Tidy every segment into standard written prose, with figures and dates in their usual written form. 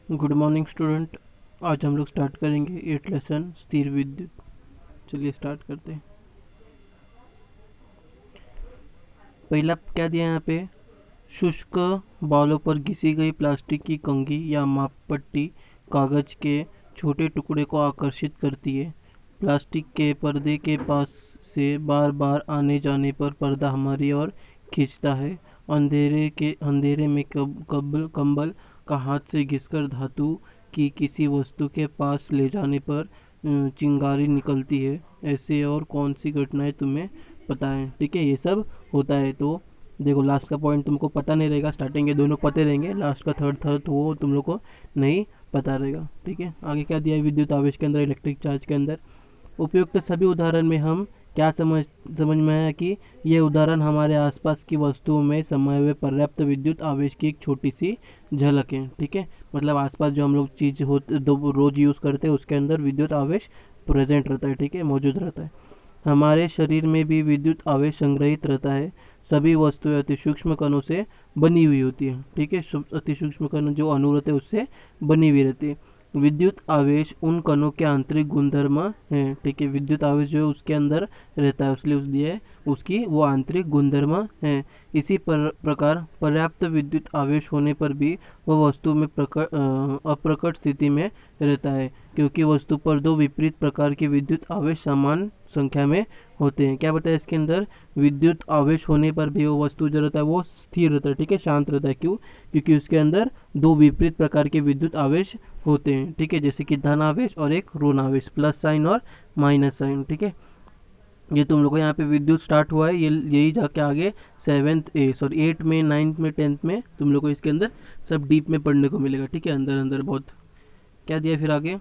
Good morning student. आज हम लोग स्टार्ट करेंगे 8 लेसन स्थिर विद्युत। चलिए स्टार्ट करते हैं। पहला क्या दिया है यहाँ पे, शुष्क बालों पर घिसी गई प्लास्टिक की कंघी या माप पट्टी कागज के छोटे टुकड़े को आकर्षित करती है। प्लास्टिक के पर्दे के पास से बार बार आने जाने पर पर्दा हमारी ओर खींचता है। अंधेरे में कंबल का हाथ से घिसकर धातु की किसी वस्तु के पास ले जाने पर चिंगारी निकलती है। ऐसे और कौन सी घटनाएं तुम्हें पता है? ठीक है, ये सब होता है। तो देखो, लास्ट का पॉइंट तुमको पता नहीं रहेगा, स्टार्टिंग के दोनों पते रहेंगे, लास्ट का थर्ड थर्ड तो वो तुम लोग को नहीं पता रहेगा। ठीक है, आगे क्या दिया है, विद्युत आवेश के अंदर, इलेक्ट्रिक चार्ज के अंदर। उपयुक्त सभी उदाहरण में हम क्या समझ में आया कि ये उदाहरण हमारे आसपास की वस्तुओं में समाये हुए पर्याप्त विद्युत आवेश की एक छोटी सी झलक है। ठीक है, मतलब आसपास जो हम लोग चीज़ रोज यूज़ करते हैं उसके अंदर विद्युत आवेश प्रेजेंट रहता है। ठीक है, मौजूद रहता है। हमारे शरीर में भी विद्युत आवेश संग्रहित रहता है। सभी वस्तुएं अति सूक्ष्म कणों से बनी हुई होती है। ठीक है, अति सूक्ष्म कण जो अणु रहते हैं उससे बनी हुई रहती है। विद्युत आवेश उन कणों के आंतरिक गुणधर्म है। ठीक है, विद्युत आवेश जो है उसके अंदर रहता है, उसलिए उस दिए उसकी वो आंतरिक गुणधर्म है। इसी प्रकार पर्याप्त विद्युत आवेश होने पर भी वह वस्तु में अप्रकट स्थिति में रहता है, क्योंकि वस्तु पर दो विपरीत प्रकार के विद्युत आवेश समान संख्या में होते हैं। क्या बताया इसके अंदर, विद्युत आवेश होने पर भी वो वस्तु जो रहता है वो स्थिर रहता है। ठीक है, शांत रहता है। क्यों? क्योंकि उसके अंदर दो विपरीत प्रकार के विद्युत आवेश होते हैं। ठीक है, जैसे कि धन आवेश और एक ऋण आवेश, प्लस साइन और माइनस साइन। ठीक है, ये तुम लोग को यहाँ पे विद्युत स्टार्ट हुआ है, ये यही जाके आगे 8 में 9 में 10 में तुम लोग को इसके अंदर सब डीप में पढ़ने को मिलेगा। ठीक है, अंदर अंदर बहुत। क्या दिया फिर आगे,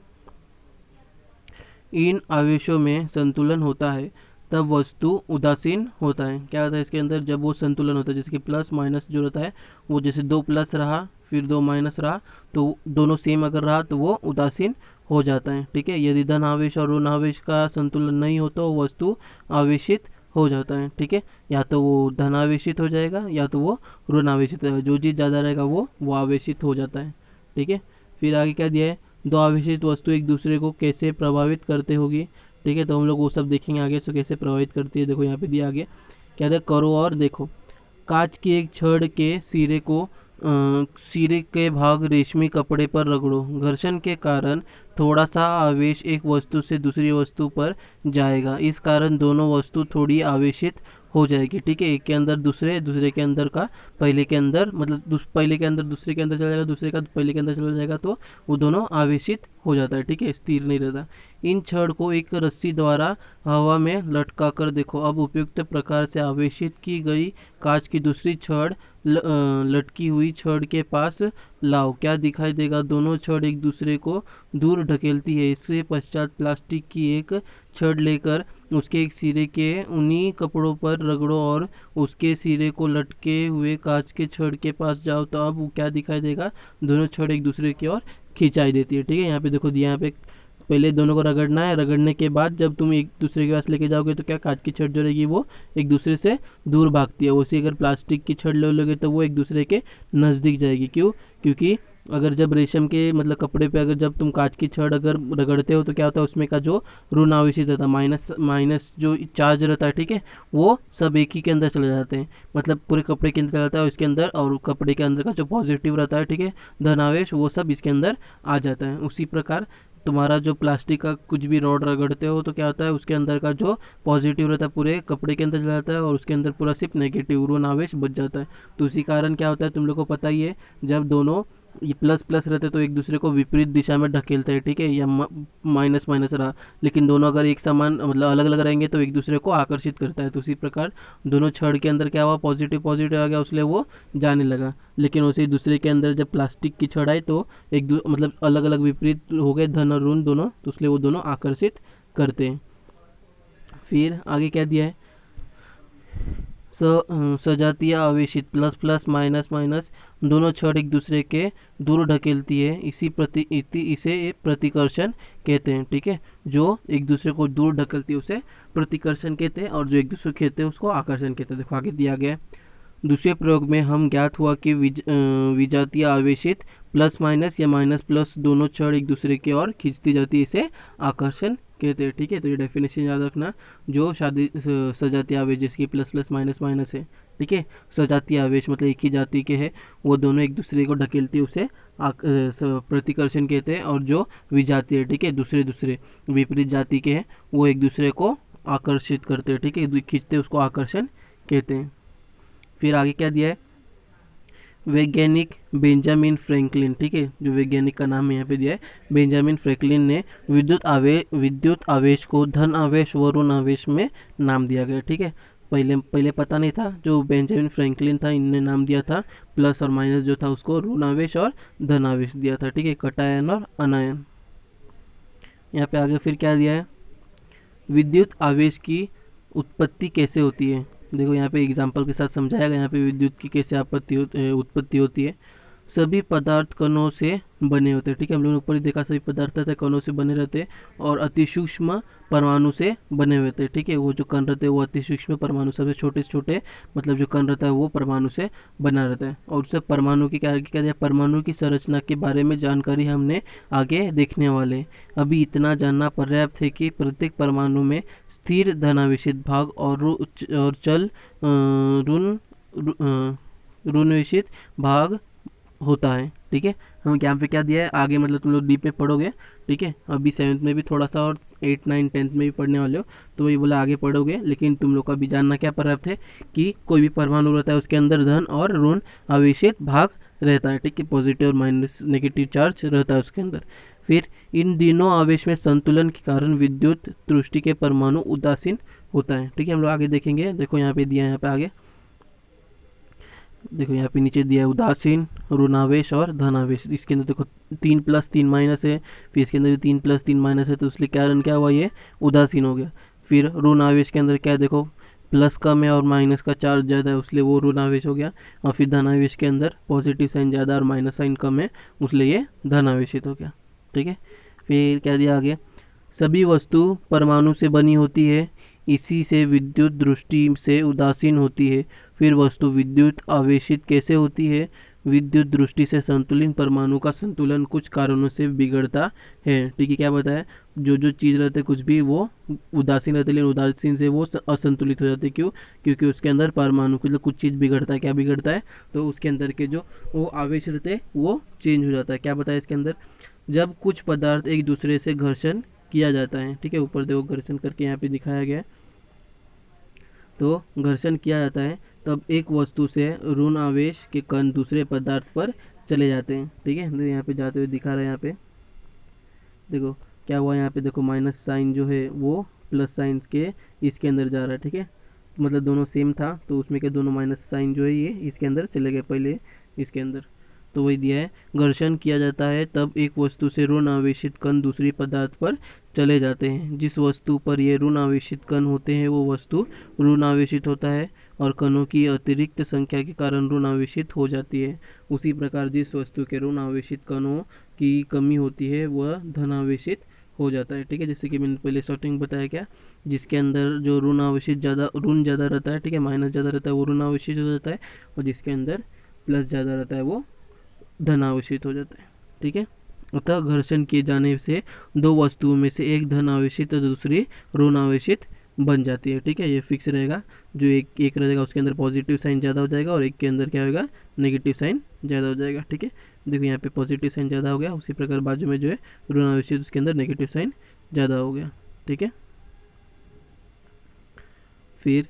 इन आवेशों में संतुलन होता है तब वस्तु उदासीन होता है। क्या होता है इसके अंदर, जब वो संतुलन होता है, जैसे कि प्लस माइनस जो रहता है वो, जैसे 2 प्लस रहा फिर 2 माइनस रहा तो दोनों सेम अगर रहा तो वो उदासीन हो जाता है। ठीक है, यदि धन आवेश और ऋण आवेश का संतुलन नहीं हो तो वस्तु आवेशित हो जाता है। ठीक है, या तो वो धन आवेशित हो जाएगा या तो वो ऋण आवेशित हो जाएगा, जो चीज़ ज़्यादा रहेगा वो आवेशित हो जाता है। ठीक है, फिर आगे क्या दिया है, दो आवेशित वस्तु एक दूसरे को कैसे प्रभावित करते होगी। ठीक है, तो हम लोग वो सब देखेंगे आगे, सो कैसे प्रभावित करती है। देखो यहाँ पे दिया आगे क्या था, करो और देखो। कांच की एक छड़ के सिरे के भाग रेशमी कपड़े पर रगड़ो। घर्षण के कारण थोड़ा सा आवेश एक वस्तु से दूसरी वस्तु पर जाएगा, इस कारण दोनों वस्तु थोड़ी आवेशित हो जाएगी। ठीक है, एक के अंदर दूसरे, दूसरे के अंदर का पहले के अंदर, मतलब पहले के अंदर दूसरे के अंदर चला जाएगा, दूसरे का पहले के अंदर चला जाएगा, तो वो दोनों आवेशित हो जाता है। ठीक है, स्थिर नहीं रहता। इन छड़ को एक रस्सी द्वारा हवा में लटका कर देखो। अब उपयुक्त प्रकार से आवेशित की गई कांच की दूसरी छड़ लटकी हुई छड़ के पास लाओ। क्या दिखाई देगा, दोनों छड़ एक दूसरे को दूर ढकेलती है। इसके पश्चात प्लास्टिक की एक छड़ लेकर उसके एक सिरे के उन्हीं कपड़ों पर रगड़ो और उसके सिरे को लटके हुए कांच के छड़ के पास जाओ। तो अब क्या दिखाई देगा, दोनों छड़ एक दूसरे की ओर खिंचाई देती है। ठीक है, यहाँ पे देखो दिया, यहाँ पे पहले दोनों को रगड़ना है, रगड़ने के बाद जब तुम एक दूसरे के पास लेके जाओगे तो क्या कांच की छड़ जो रहेगी वो एक दूसरे से दूर भागती है। वैसे अगर प्लास्टिक की छड़ ले लोगे तो वो एक दूसरे के नज़दीक जाएगी। क्यों? क्योंकि अगर जब रेशम के मतलब कपड़े पे अगर जब तुम कांच की छड़ अगर रगड़ते हो तो क्या होता है, उसमें का जो ऋण आवेशित रहता है, माइनस माइनस जो चार्ज रहता है, ठीक है, वो सब एक ही के अंदर चले जाते हैं, मतलब पूरे कपड़े के अंदर चला जाता है इसके अंदर, और कपड़े के अंदर का जो पॉजिटिव रहता है, ठीक है, धन आवेश, वो सब इसके अंदर आ जाता है। उसी प्रकार तुम्हारा जो प्लास्टिक का कुछ भी रॉड रगड़ते हो तो क्या होता है, उसके अंदर का जो पॉजिटिव रहता है पूरे कपड़े के अंदर चला जाता है और उसके अंदर पूरा सिर्फ नेगेटिव ऋण आवेश बच जाता है। तो उसी कारण क्या होता है, तुम लोग को पता ही है, जब दोनों ये प्लस प्लस रहते तो एक दूसरे को विपरीत दिशा में ढकेलते हैं। ठीक है, या माइनस माइनस रहा, लेकिन दोनों अगर एक समान मतलब अलग अलग रहेंगे तो एक दूसरे को आकर्षित करता है। तो उसी प्रकार दोनों छड़ के अंदर क्या हुआ, पॉजिटिव पॉजिटिव आ गया, इसलिए वो जाने लगा। लेकिन वैसे ही दूसरे के अंदर जब प्लास्टिक की छड़ आई तो मतलब अलग अलग विपरीत हो गए, धन और ऋण दोनों, तो इसलिए वो दोनों आकर्षित करते हैं। फिर आगे क्या दिया है, सजातीय आवेशित, प्लस प्लस माइनस माइनस, दोनों छड़ एक दूसरे के दूर ढकेलती है, इसे प्रतिकर्षण कहते हैं। ठीक है, जो एक दूसरे को दूर ढकेलती है उसे प्रतिकर्षण कहते हैं, और जो एक दूसरे को कहते हैं उसको आकर्षण कहते हैं। देखो आगे दिया गया है, दूसरे प्रयोग में हम ज्ञात हुआ कि विजातीय आवेशित प्लस माइनस या माइनस प्लस दोनों छड़ एक दूसरे की ओर खींचती जाती है, इसे आकर्षण कहते हैं। ठीक है, तो ये डेफिनेशन याद रखना। जो सजातीय आवेश जैसे कि प्लस प्लस माइनस माइनस है, ठीक है, सजातीय आवेश मतलब एक ही जाति के हैं, वो दोनों एक दूसरे को ढकेलती है, उसे प्रतिकर्षण कहते हैं। और जो विजातीय, ठीक है, दूसरे दूसरे विपरीत जाति के हैं, वो एक दूसरे को आकर्षित करते हैं, ठीक है, खींचते, उसको आकर्षण कहते हैं। फिर आगे क्या दिया है, वैज्ञानिक बेंजामिन फ्रैंकलिन, ठीक है, जो वैज्ञानिक का नाम यहाँ पे दिया है बेंजामिन फ्रैंकलिन ने विद्युत आवेश को धन आवेश व ऋण आवेश में नाम दिया गया। ठीक है, पहले पता नहीं था, जो बेंजामिन फ्रैंकलिन था इनने नाम दिया था, प्लस और माइनस जो था उसको ऋण आवेश और धन आवेश दिया था। ठीक है, कटायन और अनायन। यहाँ पे आगे फिर क्या दिया है, विद्युत आवेश की उत्पत्ति कैसे होती है। देखो यहाँ पे एग्जाम्पल के साथ समझाया गया यहाँ पे विद्युत की कैसे उत्पत्ति होती है। सभी पदार्थ कणों से बने होते हैं। ठीक है, हम लोगों ने ऊपर ही देखा सभी पदार्थ कणों से बने रहते हैं और अति सूक्ष्म परमाणु से बने हुए थे। ठीक है, वो जो कण रहते हैं वो अति सूक्ष्म परमाणु, सबसे छोटे से छोटे मतलब जो कण रहता है वो परमाणु से बना रहता है। और उससे परमाणु की क्या दिया, परमाणु की संरचना के बारे में जानकारी हमने आगे देखने वाले। अभी इतना जानना पर्याप्त है कि प्रत्येक परमाणु में स्थिर धनावेशित भाग और चल ऋणावेशित भाग होता है। ठीक है, हमें यहाँ पे क्या दिया है आगे, मतलब तुम लोग डीप में पढ़ोगे। ठीक है, अभी 7th में भी थोड़ा सा और 8, 9, 10th में भी पढ़ने वाले हो, तो वही बोला आगे पढ़ोगे। लेकिन तुम लोग का भी जानना क्या पर्याप्त है कि कोई भी परमाणु रहता है उसके अंदर धन और ऋण आवेशित भाग रहता है। ठीक है, पॉजिटिव और माइनस नेगेटिव चार्ज रहता है उसके अंदर। फिर इन दिनों आवेश में संतुलन के कारण विद्युत दृष्टि के परमाणु उदासीन होता है। ठीक है, हम लोग आगे देखेंगे। देखो यहाँ पे दिया है, यहाँ पे आगे देखो यहाँ पे नीचे दिया है उदासीन, ऋणावेश और धनावेश। इसके अंदर देखो 3 प्लस 3 माइनस है, फिर इसके अंदर भी 3 प्लस 3 माइनस है, तो इसलिए कारण क्या हुआ, ये उदासीन हो गया। फिर ऋणावेश के अंदर क्या है, देखो प्लस कम है और माइनस का चार्ज ज़्यादा है, इसलिए वो ऋणावेश हो गया। और फिर धनावेश के अंदर पॉजिटिव साइन ज़्यादा और माइनस साइन कम है, इसलिए ये धनावेशित हो गया। ठीक है, फिर क्या दिया आगे, सभी वस्तु परमाणु से बनी होती है, इसी से विद्युत दृष्टि से उदासीन होती है। फिर वस्तु विद्युत आवेशित कैसे होती है, विद्युत दृष्टि से संतुलित परमाणु का संतुलन कुछ कारणों से बिगड़ता है। ठीक है, क्या बताया, जो चीज़ रहते कुछ भी वो उदासीन रहते, लेकिन उदासीन से वो असंतुलित हो जाते। क्यों, क्योंकि उसके अंदर परमाणु मतलब कुछ चीज़ बिगड़ता है। क्या बिगड़ता है, तो उसके अंदर के जो वो आवेश रहते वो चेंज हो जाता है। क्या बताया इसके अंदर, जब कुछ पदार्थ एक दूसरे से घर्षण किया जाता है। ठीक है, ऊपर देखो घर्षण करके यहाँ पे दिखाया गया है, तो घर्षण किया जाता है तब एक वस्तु से ऋण आवेश के कण दूसरे पदार्थ पर चले जाते हैं। ठीक है, तो यहाँ पे जाते हुए दिखा रहा है। यहाँ पे देखो क्या हुआ, यहाँ पे देखो माइनस साइन जो है वो प्लस साइन के इसके अंदर जा रहा है। ठीक है, मतलब दोनों सेम था, तो उसमें के दोनों माइनस साइन जो है ये इसके अंदर चले गए पहले इसके अंदर, तो वही दिया है। घर्षण किया जाता है तब एक वस्तु से ऋण आवेशित कण दूसरी पदार्थ पर चले जाते हैं। जिस वस्तु पर ये ऋण आवेशित कण होते हैं वो वस्तु ऋण आवेशित होता है और कणों की अतिरिक्त संख्या के कारण ऋण आवेशित हो जाती है। उसी प्रकार जिस वस्तु के ऋण आवेशित कणों की कमी होती है वह धनावेशित हो जाता है। ठीक है, जैसे कि मैंने पहले स्टार्टिंग बताया, क्या जिसके अंदर जो ऋण आवेशित ऋण ज़्यादा रहता है, ठीक है, माइनस ज़्यादा रहता है वो ऋण आवेशित हो जाता है, और जिसके अंदर प्लस ज़्यादा रहता है वो धनावेशित हो जाता है। ठीक है, अतः घर्षण किए जाने से दो वस्तुओं में से एक धन आवेशित और दूसरी ऋण आवेशित बन जाती है। ठीक है, ये फिक्स रहेगा। जो एक रहेगा उसके अंदर पॉजिटिव साइन ज़्यादा हो जाएगा और एक के अंदर क्या होगा, नेगेटिव साइन ज़्यादा हो जाएगा। ठीक है, देखो यहाँ पे पॉजिटिव साइन ज़्यादा हो गया, उसी प्रकार बाजू में जो है ऋण आवेशित उसके अंदर नेगेटिव साइन ज़्यादा हो गया। ठीक है, फिर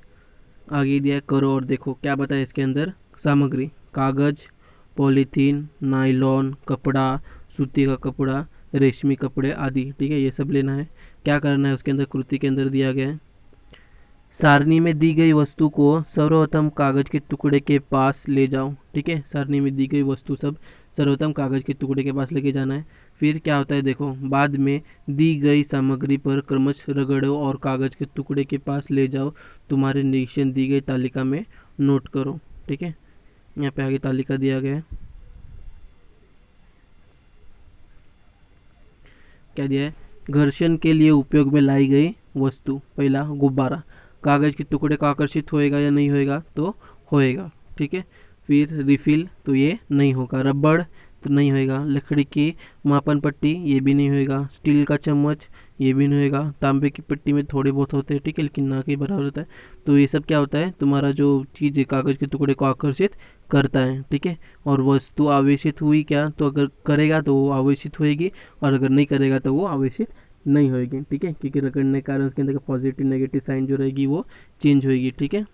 आगे दिया करो और देखो क्या बताया इसके अंदर, सामग्री कागज़, पॉलीथीन, नायलॉन, कपड़ा, सूती का कपड़ा, रेशमी कपड़े आदि। ठीक है, ये सब लेना है। क्या करना है उसके अंदर, कृति के अंदर दिया गया है, सारणी में दी गई वस्तु को सर्वोत्तम कागज के टुकड़े के पास ले जाओ। ठीक है, सारणी में दी गई वस्तु सब सर्वोत्तम कागज के टुकड़े के पास लेके जाना है। फिर क्या होता है देखो, बाद में दी गई सामग्री पर क्रमशः रगड़ो और कागज के टुकड़े के पास ले जाओ। तुम्हारे निरीक्षण दी गई तालिका में नोट करो। ठीक है, यहाँ पे आगे तालिका दिया गया है, क्या दिया है, घर्षण के लिए उपयोग में लाई गई वस्तु। पहला गुब्बारा, कागज के टुकड़े का आकर्षित होएगा या नहीं होएगा, तो होएगा। ठीक है। फिर रिफिल तो ये नहीं होगा, रबड़ तो नहीं होएगा, लकड़ी की मापन पट्टी ये भी नहीं होएगा, स्टील का चम्मच ये भी नहीं होएगा, तांबे की पट्टी में थोड़े बहुत होते हैं, ठीक है, लेकिन ना के बराबर होता है। तो ये सब क्या होता है, तुम्हारा जो चीज़ है कागज़ के टुकड़े को आकर्षित करता है, ठीक है। और वस्तु आवेशित हुई क्या, तो अगर करेगा तो वो आवेशित होएगी, और अगर नहीं करेगा तो वो आवेशित नहीं होएगी, ठीक है, क्योंकि रगड़ने के कारण उसके अंदर का पॉजिटिव नेगेटिव साइन जो रहेगी वो चेंज होएगी, ठीक है।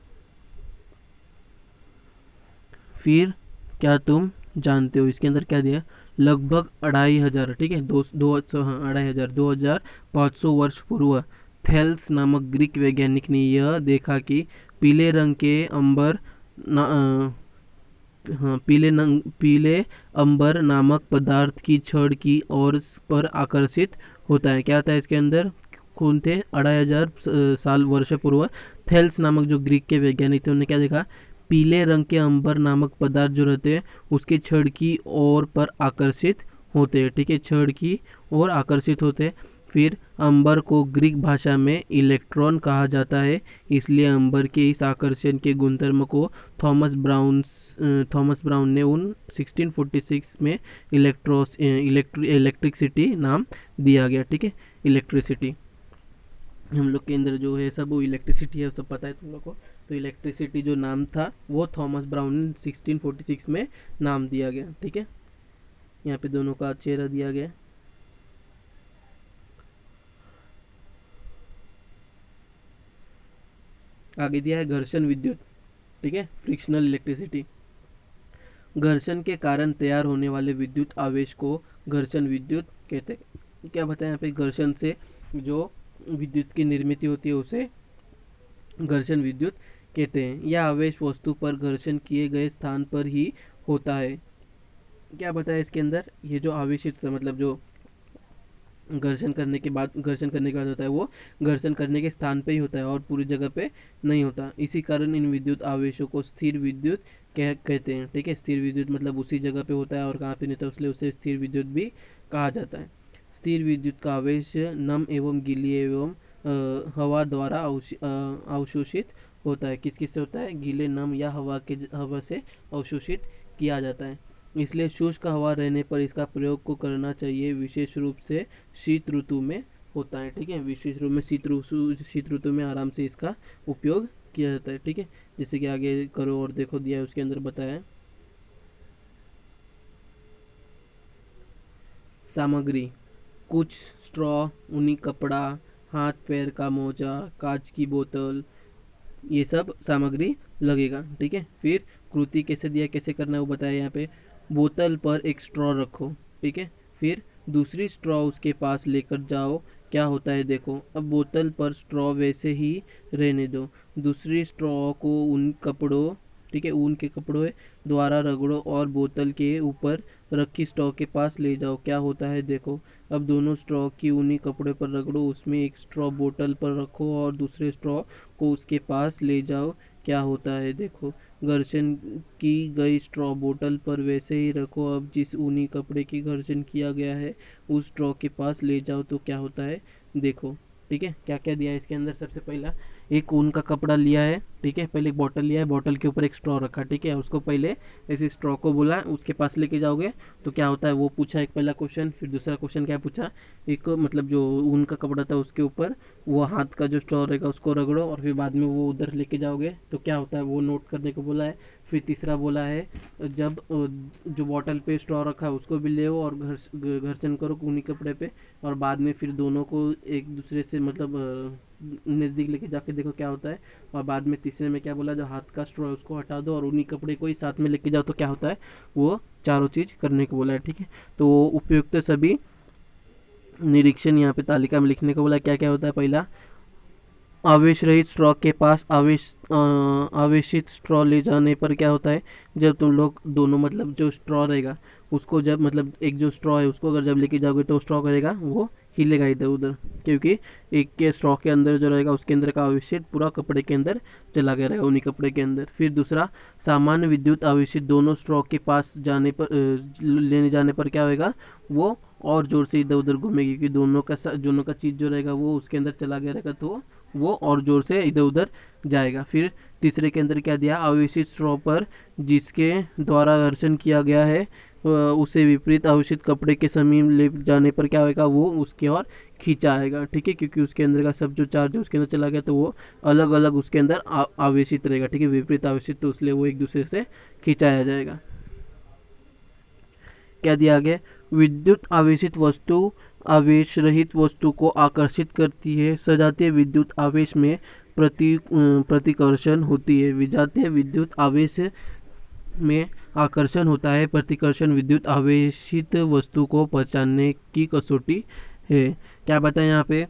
फिर क्या तुम जानते हो, इसके अंदर क्या दिया, लगभग 2500, ठीक है, दो दो हाँ 2500, 2500 वर्ष पूर्व थेल्स नामक ग्रीक वैज्ञानिक ने यह देखा कि पीले रंग के अंबर हाँ पीले अंबर नामक पदार्थ की छड़ की ओर पर आकर्षित होता है। क्या होता है इसके अंदर, कौन थे, 2500 साल वर्ष पूर्व थेल्स नामक जो ग्रीक के वैज्ञानिक थे, उन्होंने क्या देखा, पीले रंग के अंबर नामक पदार्थ जो रहते हैं उसके छड़ की ओर पर आकर्षित होते हैं, ठीक है, छड़ की ओर आकर्षित होते हैं। फिर अंबर को ग्रीक भाषा में इलेक्ट्रॉन कहा जाता है, इसलिए अंबर के इस आकर्षण के गुणधर्म को थॉमस ब्राउन ने 1646 में इलेक्ट्रिसिटी नाम दिया गया, ठीक है, इलेक्ट्रिसिटी। हम लोग के अंदर जो है सब वो इलेक्ट्रिसिटी है, सब पता है तुम लोग को। तो इलेक्ट्रिसिटी जो नाम था वो थॉमस ब्राउन ने 1646 में नाम दिया गया, ठीक है। यहाँ पे दोनों का चेहरा दिया गया। आगे दिया है घर्षण विद्युत, ठीक है, फ्रिक्शनल इलेक्ट्रिसिटी। घर्षण के कारण तैयार होने वाले विद्युत आवेश को घर्षण विद्युत कहते हैं। क्या बताया यहाँ पे, घर्षण से जो विद्युत की निर्मित होती है उसे घर्षण विद्युत कहते हैं। यह आवेश वस्तु पर घर्षण किए गए स्थान पर ही होता है। क्या बताया इसके अंदर, ये जो आवेशित मतलब जो घर्षण करने के बाद होता है वो घर्षण करने के स्थान पे ही होता है और पूरी जगह पे नहीं होता। इसी कारण इन विद्युत आवेशों को स्थिर विद्युत कहते हैं, ठीक है। स्थिर विद्युत मतलब उसी जगह पे होता है और कहाँ पे नहीं होता, इसलिए उसे स्थिर विद्युत भी कहा जाता है। स्थिर विद्युत का आवेश नम एवं गीली एवं हवा द्वारा अवशोषित होता है। किस किस से होता है, गीले, नम या हवा से अवशोषित किया जाता है। इसलिए शुष्क हवा रहने पर इसका प्रयोग को करना चाहिए, विशेष रूप से शीत ऋतु में होता है, ठीक है। विशेष रूप में शीत ऋतु में आराम से इसका उपयोग किया जाता है, ठीक है। जैसे कि आगे करो और देखो दिया है उसके अंदर बताया है। सामग्री, कुछ स्ट्रॉ, ऊनी कपड़ा, हाथ पैर का मोजा, कांच की बोतल, ये सब सामग्री लगेगा, ठीक है। फिर कृति कैसे दिया, कैसे करना है वो बताया यहाँ पे। बोतल पर एक स्ट्रॉ रखो, ठीक है, फिर दूसरी स्ट्रॉ उसके पास लेकर जाओ, क्या होता है देखो। अब बोतल पर स्ट्रॉ वैसे ही रहने दो, दूसरी स्ट्रॉ को ऊन कपड़ों, ठीक है, ऊन के कपड़ों द्वारा रगड़ो और बोतल के ऊपर रखी स्ट्रॉ के पास ले जाओ, क्या होता है देखो। अब दोनों स्ट्रॉ की ऊनी कपड़े पर रगड़ो, उसमें एक स्ट्रॉ बोतल पर रखो और दूसरे स्ट्रॉ को उसके पास ले जाओ, क्या होता है देखो। घर्षण की गई स्ट्रॉ बोतल पर वैसे ही रखो, अब जिस ऊनी कपड़े की घर्षण किया गया है उस स्ट्रॉ के पास ले जाओ, तो क्या होता है देखो, ठीक है। क्या क्या दिया है इसके अंदर, सबसे पहला एक ऊन का कपड़ा लिया है, ठीक है, पहले एक बॉटल लिया है, बॉटल के ऊपर एक स्ट्रॉ रखा, ठीक है, उसको पहले ऐसे स्ट्रॉ को बोला उसके पास लेके जाओगे तो क्या होता है वो पूछा एक पहला क्वेश्चन। फिर दूसरा क्वेश्चन क्या पूछा, एक मतलब जो ऊन का कपड़ा था उसके ऊपर वो हाथ का जो स्ट्रॉ रहेगा उसको रगड़ो और फिर बाद में वो उधर लेके जाओगे तो क्या होता है वो नोट करने को बोला है। फिर तीसरा बोला है जब जो बॉटल पे स्ट्रॉ रखा है उसको भी ले और घर्षण करो ऊनी कपड़े पे और बाद में फिर दोनों को एक दूसरे से मतलब नज़दीक लेके जाके देखो क्या होता है। और बाद में तीसरे में क्या बोला, जो हाथ का स्ट्रॉ है उसको हटा दो और ऊनी कपड़े को ही साथ में लेके जाओ तो क्या होता है, वो चारों चीज़ करने को बोला है, ठीक है। तो उपयुक्त सभी निरीक्षण यहाँ पे तालिका में लिखने को बोला। क्या क्या होता है, पहला आवेश रहित स्ट्रॉ के पास आवेशित स्ट्रॉ ले जाने पर क्या होता है, जब तुम लोग दोनों मतलब जो स्ट्रॉ रहेगा उसको जब मतलब एक जो स्ट्रॉ है उसको अगर जब लेके जाओगे तो स्ट्रॉ करेगा वो हिलेगा इधर उधर, क्योंकि एक के स्ट्रॉ के अंदर जो रहेगा उसके अंदर का आवेशित पूरा कपड़े के अंदर चला गया रहेगा, उन्हीं कपड़े के अंदर। फिर दूसरा सामान्य विद्युत आवेशित दोनों स्ट्रॉ के पास जाने पर लेने जाने पर क्या होगा, वो और जोर से इधर उधर घूमेगी क्योंकि दोनों का चीज़ जो रहेगा वो उसके अंदर चला गया रहेगा तो वो और ज़ोर से इधर उधर जाएगा। फिर तीसरे के अंदर क्या दिया, आवेशित स्ट्रॉ पर जिसके द्वारा घर्षण किया गया है उसे विपरीत आवेशित कपड़े के समीप ले जाने पर क्या होगा, वो उसके और खींचा आएगा। ठीक है, क्योंकि उसके अंदर का सब जो चार्ज है उसके अंदर चला गया, तो वो अलग अलग उसके अंदर आवेशित रहेगा। ठीक है, विपरीत आवेशित, तो इसलिए वो एक दूसरे से खिंचाया जाएगा। क्या दिया गया, विद्युत आवेशित वस्तु आवेश रहित वस्तु को आकर्षित करती है। सजातीय विद्युत आवेश में प्रतिकर्षण होती है। विजातीय विद्युत आवेश में आकर्षण होता है। प्रतिकर्षण विद्युत आवेशित वस्तु को पहचानने की कसौटी है। क्या बताया यहाँ पे,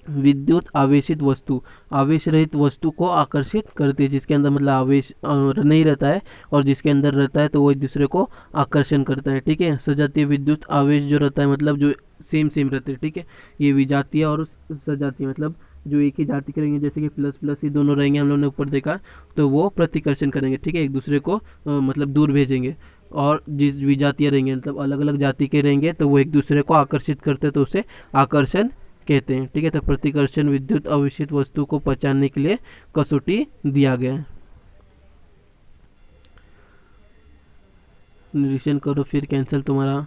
विद्युत आवेशित वस्तु आवेश रहित वस्तु को आकर्षित करती है, जिसके अंदर मतलब आवेश नहीं रहता है और जिसके अंदर रहता है तो वो एक दूसरे को आकर्षण करता है। ठीक है, सजातीय विद्युत आवेश जो रहता है मतलब जो सेम रहते हैं। ठीक है, ये विजातीय और सजातीय मतलब जो एक ही जाति के रहेंगे, जैसे कि प्लस प्लस ये दोनों रहेंगे, हम लोगों ने ऊपर देखा, तो वो प्रतिकर्षण करेंगे। ठीक है, एक दूसरे को मतलब दूर भेजेंगे। और जिस विजातीय रहेंगे मतलब अलग अलग जाति के रहेंगे तो वो एक दूसरे को आकर्षित करते हैं, तो उसे आकर्षण कहते हैं। ठीक है, तो प्रतिकर्षण विद्युत आवेशित वस्तु को पहचानने के लिए कसौटी दिया गया है। निरीक्षण करो फिर कैंसिल तुम्हारा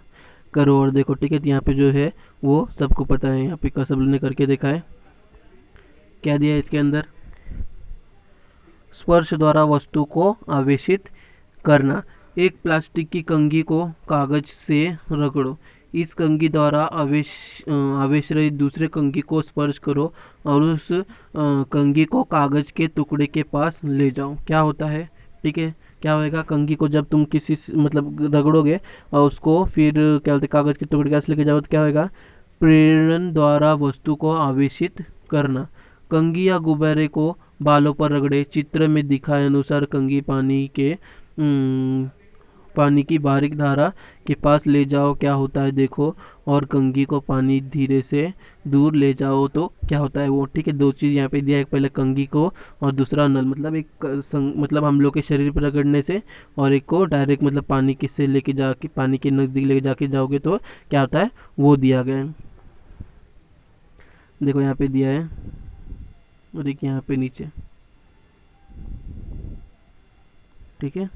करो और देखो। ठीक है, तो यहाँ पे जो है वो सबको पता है, यहाँ पे सब लोगों ने करके देखा है। क्या दिया है इसके अंदर, स्पर्श द्वारा वस्तु को आवेशित करना। एक प्लास्टिक की कंघी को कागज से रगड़ो। इस कंघी द्वारा आवेश रहित दूसरे कंघी को स्पर्श करो और उस कंघी को कागज के टुकड़े के पास ले जाओ। क्या होता है, ठीक है, क्या होएगा, कंघी को जब तुम किसी मतलब रगड़ोगे और उसको फिर क्या बोलते कागज के टुकड़े के पास लेके जाओ तो क्या होएगा, प्रेरण द्वारा वस्तु को आवेशित करना। कंघी या गुब्बारे को बालों पर रगड़े। चित्र में दिखाए अनुसार कंघी पानी की बारीक धारा के पास ले जाओ, क्या होता है देखो, और कंघी को पानी धीरे से दूर ले जाओ तो क्या होता है वो। ठीक है, दो चीज़ यहाँ पे दिया है, पहले कंघी को और दूसरा नल, मतलब एक मतलब हम लोग के शरीर पर रगड़ने से, और एक को डायरेक्ट मतलब पानी के से लेके जाके पानी के नज़दीक लेके जाके जाओगे तो क्या होता है वो दिया गया है। देखो यहाँ पे दिया है और एक यहाँ पे नीचे। ठीक है,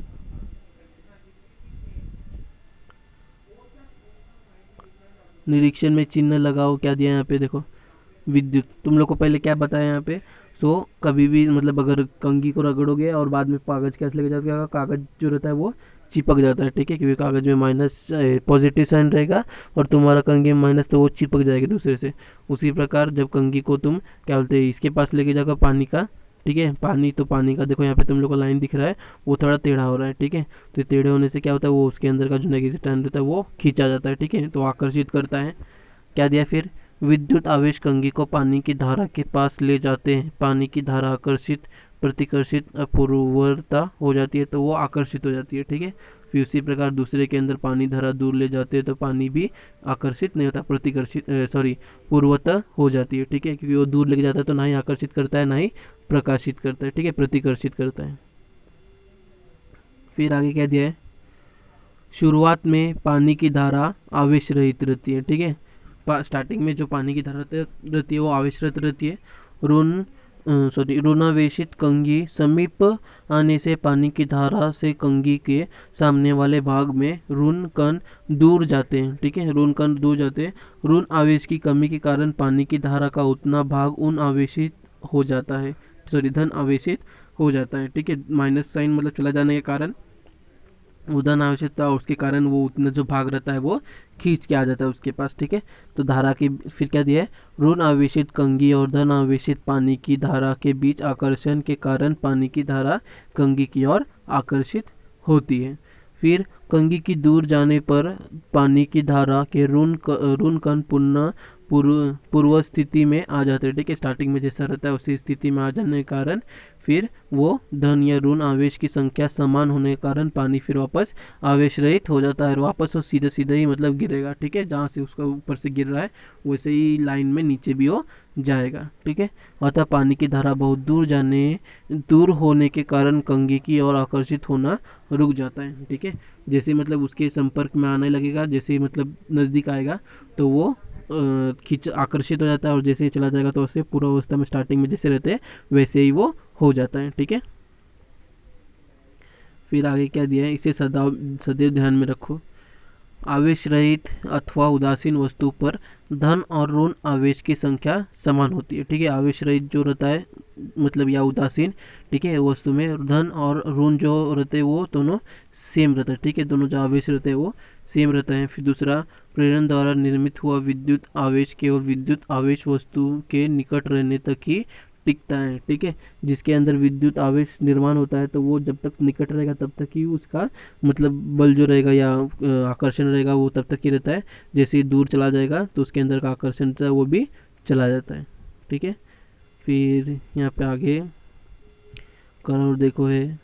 निरीक्षण में चिन्ह लगाओ। क्या दिया यहाँ पे देखो, विद्युत। तुम लोग को पहले क्या बताया यहाँ पे, सो कभी भी मतलब अगर कंघी को रगड़ोगे और बाद में कागज कैसे लेके जाओगे, कागज जो रहता है वो चिपक जाता है। ठीक है, क्योंकि कागज में माइनस पॉजिटिव साइन रहेगा और तुम्हारा कंघी में माइनस, तो वो चिपक जाएगी दूसरे से। उसी प्रकार जब कंघी को तुम क्या बोलते हैं इसके पास लेके जाओगे पानी का, ठीक है, पानी तो पानी का देखो यहाँ पे तुम लोग को लाइन दिख रहा है वो थोड़ा टेढ़ा हो रहा है। ठीक है, तो टेढ़े होने से क्या होता है वो उसके अंदर का जो नेगेटिव टर्न रहता है वो खींचा जाता है। ठीक है, तो आकर्षित करता है। क्या दिया फिर, विद्युत आवेश कंघी को पानी की धारा के पास ले जाते हैं। पानी की धारा आकर्षित प्रतिकर्षित अपूर्वता हो जाती है तो वो आकर्षित हो जाती है। ठीक है, फिर उसी प्रकार दूसरे के अंदर पानी धारा दूर ले जाते हैं तो पानी भी आकर्षित नहीं होता, प्रतिकर्षित पूर्वता हो जाती है। ठीक है, क्योंकि वो दूर लेके जाता है तो ना ही आकर्षित करता है ना ही प्रकाशित करता है। ठीक है, प्रतिकर्षित करता है। फिर आगे क्या दिया है, शुरुआत में पानी की धारा आवेश रहित रहती है। ठीक है, स्टार्टिंग में जो पानी की धारा रहती है वो आवेश रहित रहती है। ऋणावेशित कंघी समीप आने से पानी की धारा से कंघी के सामने वाले भाग में ऋण कण दूर जाते हैं। ठीक है, ऋण कण दूर जाते हैं। ऋण आवेश की कमी के कारण पानी की धारा का उतना भाग धन आवेशित हो जाता है। ठीक है, माइनस साइन मतलब चला जाने के कारण उधन आवश्यकता, उसके कारण वो उतना जो भाग रहता है वो खींच के आ जाता है उसके पास। ठीक है, तो धारा की फिर क्या दिया है, ऋण आवेशित कंघी और धन आवेशित पानी की धारा के बीच आकर्षण के कारण पानी की धारा कंघी की ओर आकर्षित होती है। फिर कंघी की दूर जाने पर पानी की धारा के ऋण कण पुनः पूर्व स्थिति में आ जाते हैं। ठीक है, स्टार्टिंग में जैसा रहता है उसी स्थिति में आ जाने के कारण फिर वो धन या ऋण आवेश की संख्या समान होने के कारण पानी फिर वापस आवेश रहित हो जाता है, वापस वो सीधे सीधे ही मतलब गिरेगा। ठीक है, जहाँ से उसका ऊपर से गिर रहा है वैसे ही लाइन में नीचे भी वो जाएगा। ठीक है, अतः पानी की धारा बहुत दूर होने के कारण कंघी की ओर आकर्षित होना रुक जाता है। ठीक है, जैसे मतलब उसके संपर्क में आने लगेगा, जैसे मतलब नज़दीक आएगा तो वो खींच आकर्षित हो जाता है और जैसे ही चला जाएगा तो उससे पूर्वावस्था में स्टार्टिंग में जैसे रहते हैं वैसे ही वो हो जाता है। ठीक है, फिर आगे क्या दिया है, इसे सदैव ध्यान में रखो। आवेश रहित अथवा उदासीन वस्तु पर धन और ऋण आवेश की संख्या समान होती है। ठीक है, आवेश रहित जो रहता है मतलब या उदासीन, ठीक है, वस्तु में धन और ऋण जो रहते हैं वो दोनों सेम रहता है। ठीक है, दोनों जो आवेश रहते हैं वो सेम रहता है। फिर दूसरा, प्रेरण द्वारा निर्मित हुआ विद्युत आवेश केवल विद्युत आवेश वस्तु के निकट रहने तक ही टिकता है। ठीक है, जिसके अंदर विद्युत आवेश निर्माण होता है तो वो जब तक निकट रहेगा तब तक ही उसका मतलब बल जो रहेगा या आकर्षण रहेगा वो तब तक ही रहता है। जैसे ही दूर चला जाएगा तो उसके अंदर का आकर्षण रहता है वो भी चला जाता है। ठीक है, फिर यहाँ पे आगे करो और देखो है।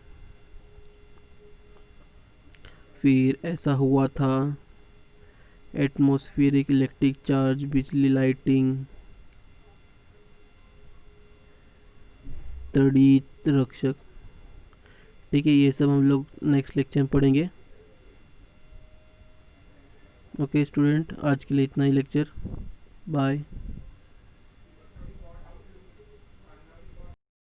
फिर ऐसा हुआ था, एटमॉस्फेरिक इलेक्ट्रिक चार्ज, बिजली, लाइटिंग, तड़ित रक्षक। ठीक है, ये सब हम लोग नेक्स्ट लेक्चर में पढ़ेंगे। ओके स्टूडेंट, आज के लिए इतना ही लेक्चर। बाय।